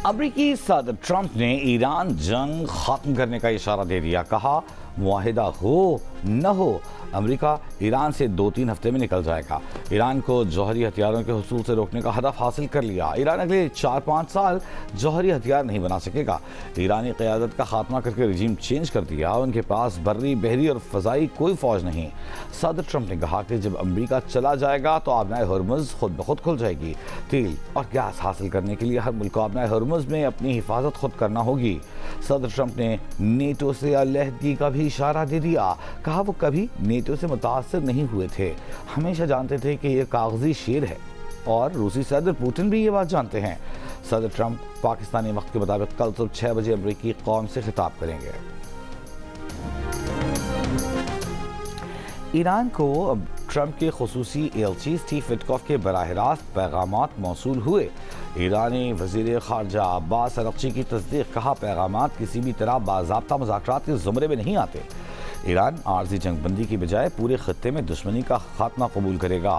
अमरीकी सदर ट्रंप ने ईरान जंग खत्म करने का इशारा दे दिया। कहा मुआहिदा हो न हो अमेरिका ईरान से 2-3 हफ्ते में निकल जाएगा। ईरान को जौहरी हथियारों के हुसूल से रोकने का हदफ हासिल कर लिया। ईरान अगले 4-5 साल जौहरी हथियार नहीं बना सकेगा। ईरानी क़यादत का खात्मा करके रजीम चेंज कर दिया। उनके पास बर्री, बहरी और फ़ज़ाई कोई फ़ौज नहीं। सदर ट्रंप ने कहा कि जब अमेरिका चला जाएगा तो आबनाए हर्मुज़ खुद ब खुद खुल जाएगी। तेल और गैस हासिल करने के लिए हर मुल्क को आबनाए हर्मुज़ में अपनी हिफाजत खुद करना होगी। सदर ट्रंप ने नेटो से अलहदगी का भी इशारा दे दिया। कहा वो कभी नेटो से मुतासिर नहीं हुए थे, हमेशा जानते थे कि ये कागजी शेर है, और रूसी सदर पुतिन भी ये बात जानते हैं। सदर ट्रंप पाकिस्तानी वक्त के मुताबिक कल सुबह 6 बजे अमरीकी कौम से खिताब करेंगे। ईरान को ट्रंप के खुसूसी एलची स्टीव विटकॉफ के बराह रास्त पैगामात मौसूल हुए। ईरानी वज़ीर ख़ारजा अब्बास अरग़ची की तस्दीक। कहा पैगामात किसी भी तरह बाज़ाब्ता मुज़ाकरात के ज़ुमरे में नहीं आते। ईरान आर्जी जंगबंदी की बजाय पूरे खत्ते में दुश्मनी का खात्मा कबूल करेगा।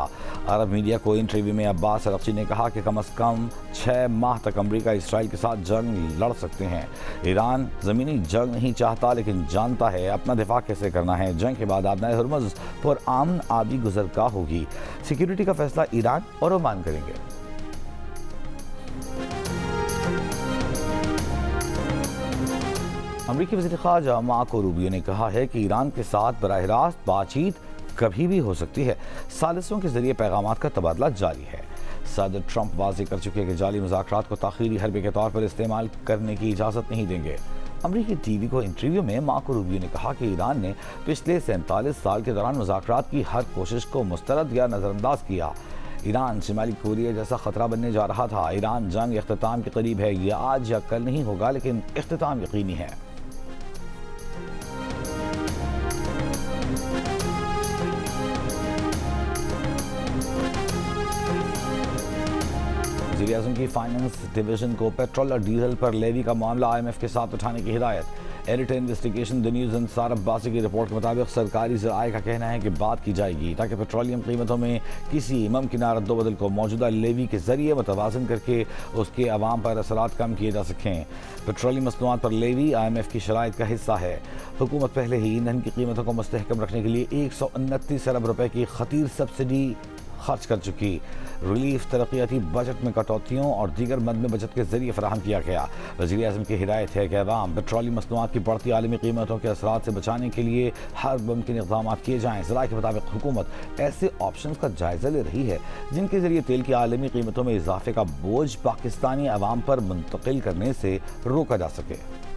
अरब मीडिया को इंटरव्यू में अब्बास अरग़ची ने कहा कि कम अज़ कम 6 माह तक अमरीका इसराइल के साथ जंग लड़ सकते हैं। ईरान ज़मीनी जंग नहीं चाहता, लेकिन जानता है अपना दिफा कैसे करना है। जंग के बाद आबनाए हर्मुज़ पर आमन आबी गुज़रगाह होगी। सिक्योरिटी का फैसला ईरान और ओमान करेंगे। अमरीकी वज़ीर ख़ारजा मार्को रूबियो ने कहा है कि ईरान के साथ बराह रास्त बातचीत कभी भी हो सकती है। सालिसों के जरिए पैगामात का तबादला जारी है। सदर ट्रंप वाज़ेह कर चुके हैं कि जाली मुज़ाकरात को ताख़ीरी हरबे के तौर पर इस्तेमाल करने की इजाज़त नहीं देंगे। अमरीकी टीवी को इंटरव्यू में मार्को रूबियो ने कहा कि ईरान ने पिछले 47 साल के दौरान मुज़ाकरात की हर कोशिश को मुस्तरद या नज़रअंदाज किया। ईरान शिमाली कोरिया जैसा खतरा बनने जा रहा था। ईरान जंग इख्तिताम के करीब है। यह आज या कल नहीं होगा, लेकिन इख्तिताम यकीनी है। वज़ीर आज़म की फाइनेंस डिवीज़न को पेट्रोल और डीजल पर लेवी का मामला IMF के साथ उठाने की हिदायत। Editor investigation the news Ansar Abbasi की रिपोर्ट के मुताबिक सरकारी ज़राए का कहना है कि बात की जाएगी ताकि पेट्रोलियम कीमतों में किसी मुमकिन रद्दोबदल को मौजूदा लेवी के जरिए मुतवाज़न करके उसके अवाम पर असरात कम किए जा सकें। पेट्रोलियम मसनूआत पर लेवी IMF की शराइत का हिस्सा है। हुकूमत पहले ही ईंधन की कीमतों को मुस्तहकम रखने के लिए 129 अरब रुपए की खतीर सब्सिडी खर्च कर चुकी। रिलीफ तरक्याती बजट में कटौतियों और दीगर मद में बचत के जरिए फराहम किया गया। वज़ीर आज़म की हिदायत है कि अवाम पेट्रोलियम मसनूआत की बढ़ती आलमी कीमतों के असरात से बचाने के लिए हर मुमकिन इक़दाम किए जाएँ। ज़राए के मुताबिक हुकूमत ऐसे ऑप्शन का जायज़ा ले रही है जिनके जरिए तेल की आलमी कीमतों में इजाफे का बोझ पाकिस्तानी अवाम पर मुंतकिल करने से रोका जा सके।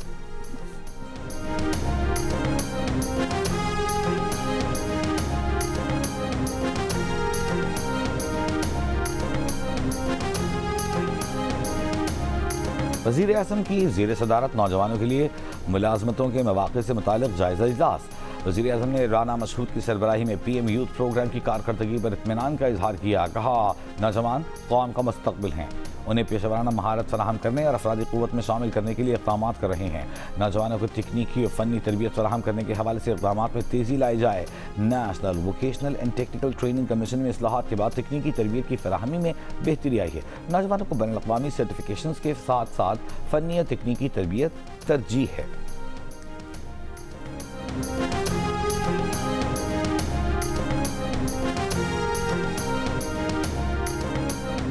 वज़ीर आज़म की ज़ेर सदारत नौजवानों के लिए मुलाज़मतों के मौक़े से मुताल्लिक़ जायज़ा इजलास। वज़ीर आज़म ने राना मशहूद की सरबराही में PM यूथ प्रोग्राम की कारकर्दगी पर इत्मीनान का इजहार किया। कहा नौजवान कौम का मुस्तक़बिल हैं, उन्हें पेशेवराना महारत फराहम करने और अफरादी क़ुव्वत में शामिल करने के लिए इक़दाम कर रहे हैं। नौजवानों को तकनीकी और फ़नी तरबियत फराहम करने के हवाले से इक़दाम में तेज़ी लाई जाए। National vocational and technical training commission में इस्लाहात के बाद तकनीकी तरबियत की फराहमी में बेहतरी आई है। नौजवानों को बैनुल-अक़वामी सर्टिफिकेशन के साथ साथ फ़नी और तकनीकी तरबियत तरजीह है।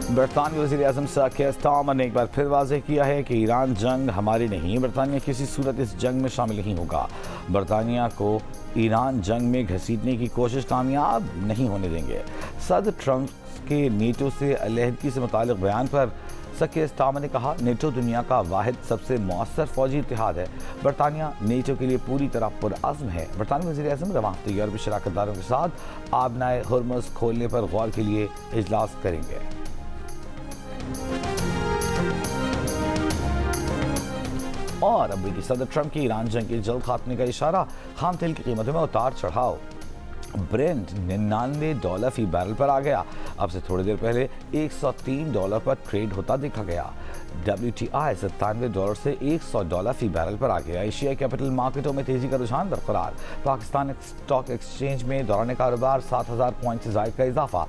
बरतानवी वज़ीर आज़म सर कीर स्टारमर ने एक बार फिर वाज़ेह किया है कि ईरान जंग हमारी नहीं, बरतानिया किसी सूरत इस जंग में शामिल नहीं होगा। बरतानिया को ईरान जंग में घसीटने की कोशिश कामयाब नहीं होने देंगे। सदर ट्रंप के नेटो से अलहदगी से मुतालिक बयान पर सर कीर स्टारमर ने कहा नेटो दुनिया का वाहिद सबसे मौसर फौजी इत्तेहाद है। बरतानिया नेटो के लिए पूरी तरह पुरअज़्म है। बरतानवी वज़ीर आज़म रवां हफ्ते यूरोपीय शराकतदारों के साथ आबनाए हर्मुज़ खोलने पर गौर के लिए इजलास करेंगे। और अमरीकी सदर ट्रंप की ईरान जंग के जल्द खात्मे का इशारा। खाम तेल की कीमतों में उतार चढ़ाव। ब्रेंट $99 फी बैरल पर आ गया। अब से थोड़ी देर पहले $103 पर ट्रेड होता देखा गया। WTI $97 से $100 फी बैरल पर आ गया। एशियाई कैपिटल मार्केटों में तेजी का रुझान बरकरार। पाकिस्तान स्टॉक एक्सचेंज में दौरान कारोबार 7,000 पॉइंट से ज़ायद का इजाफा।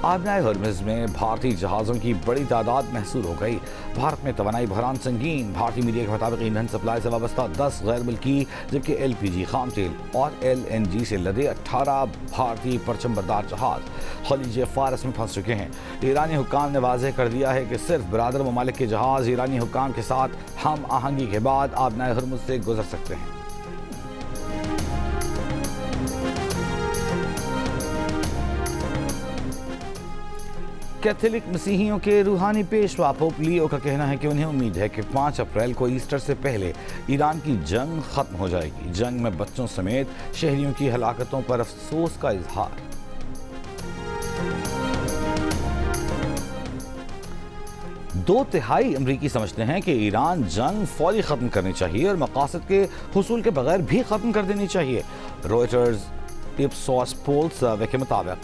آبنائے ہرمز میں بھارتی جہازوں کی بڑی تعداد محصور ہو گئی۔ بھارت میں توانائی بحران سنگین۔ بھارتی میڈیا کے مطابق ایندھن سپلائی سے وابستہ 10 غیر ملکی جبکہ LPG خام تیل اور LNG سے لدے 18 بھارتی پرچم بردار جہاز خلیج فارس میں پھنس چکے ہیں۔ ایرانی حکام نے واضح کر دیا ہے کہ صرف برادر ممالک کے جہاز ایرانی حکام کے ساتھ ہم آہنگی کے بعد آبنائے ہرمز سے گزر سکتے ہیں۔ کیتھولک مسیحیوں کے روحانی پیشوا پوپ لیو کا کہنا ہے کہ انہیں امید ہے کہ 5 اپریل کو ایسٹر سے پہلے ایران کی جنگ ختم ہو جائے گی۔ جنگ میں بچوں سمیت شہریوں کی ہلاکتوں پر افسوس کا اظہار۔ 2/3 امریکی سمجھتے ہیں کہ ایران جنگ فوری ختم کرنی چاہیے اور مقاصد کے حصول کے بغیر بھی ختم کر دینی چاہیے۔ روئٹرز اپسوس پول سروے کے مطابق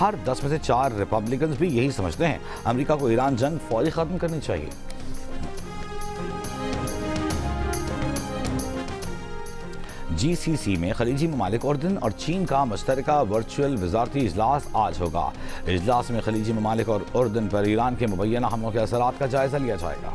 ہر 10 میں سے 4 ریپبلکنز بھی یہی سمجھتے ہیں۔ امریکہ کو ایران جنگ فوری ختم کرنی چاہیے۔ GCC میں خلیجی ممالک اردن اور چین کا مشترکہ ورچوئل وزارتی اجلاس آج ہوگا۔ اجلاس میں خلیجی ممالک اور اردن پر ایران کے مبینہ حملوں کے اثرات کا جائزہ لیا جائے گا۔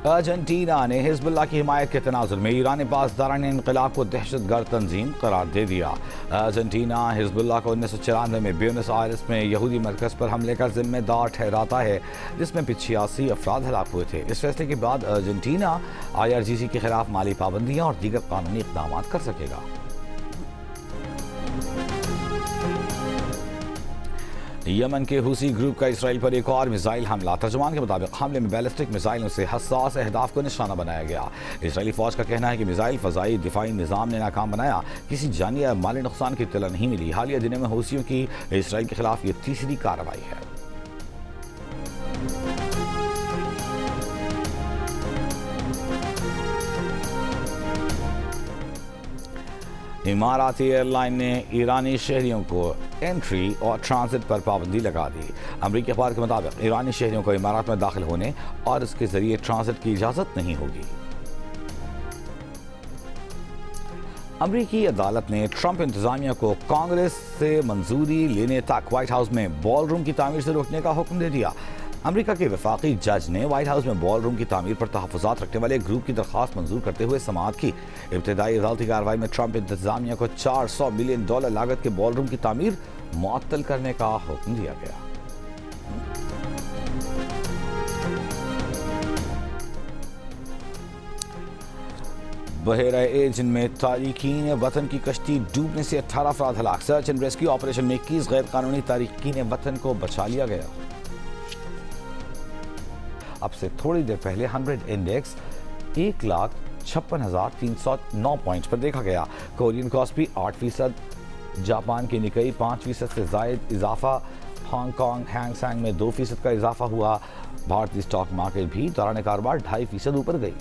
ارجنٹینا نے حزب اللہ کی حمایت کے تناظر میں ایرانی پاسداران انقلاب کو دہشت گرد تنظیم قرار دے دیا۔ ارجنٹینا حزب اللہ کو 1994 میں بیونس آئرس میں یہودی مرکز پر حملے کا ذمہ دار ٹھہراتا ہے جس میں 85 افراد ہلاک ہوئے تھے۔ اس فیصلے کے بعد ارجنٹینا IRGC کے خلاف مالی پابندیاں اور دیگر قانونی اقدامات کر سکے گا۔ یمن کے حوثی گروپ کا اسرائیل پر ایک اور میزائل حملہ۔ ترجمان کے مطابق حملے میں بیلسٹک میزائلوں سے حساس اہداف کو نشانہ بنایا گیا۔ اسرائیلی فوج کا کہنا ہے کہ میزائل فضائی دفاعی نظام نے ناکام بنایا۔ کسی جانی یا مالی نقصان کی اطلاع نہیں ملی۔ حالیہ دنوں میں حوثیوں کی اسرائیل کے خلاف یہ تیسری کارروائی ہے۔ اماراتی ایئر لائن نے ایرانی شہریوں کو انٹری اور ٹرانزٹ پر پابندی لگا دی۔ امریکی اخبار کے مطابق ایرانی شہریوں کو امارات میں داخل ہونے اور اس کے ذریعے ٹرانزٹ کی اجازت نہیں ہوگی۔ امریکی عدالت نے ٹرمپ انتظامیہ کو کانگریس سے منظوری لینے تک وائٹ ہاؤس میں بال روم کی تعمیر سے روکنے کا حکم دے دیا۔ امریکہ کے وفاقی جج نے وائٹ ہاؤس میں بال روم کی تعمیر پر تحفظات رکھنے والے گروپ کی درخواست منظور کرتے ہوئے سماعت کی۔ ابتدائی عدالتی کارروائی میں ٹرمپ انتظامیہ کو $400 ملین لاگت کے بال روم کی تعمیر معطل کرنے کا حکم دیا گیا۔ بحیرہ ایجن میں تارکین وطن کی کشتی ڈوبنے سے 18 افراد ہلاک۔ سرچ اینڈ ریسکیو آپریشن میں 21 غیر قانونی تارکین وطن کو بچا لیا گیا۔ اب سے تھوڑی دیر پہلے 100 انڈیکس 1,56,309 پوائنٹس پر دیکھا گیا۔ کورین کاسپی 8%، جاپان کی نکئی 5% سے زائد اضافہ، ہانگ کانگ ہینگ سینگ میں 2% کا اضافہ ہوا۔ بھارتی اسٹاک مارکیٹ بھی دوران کاروبار 2.5% اوپر گئی۔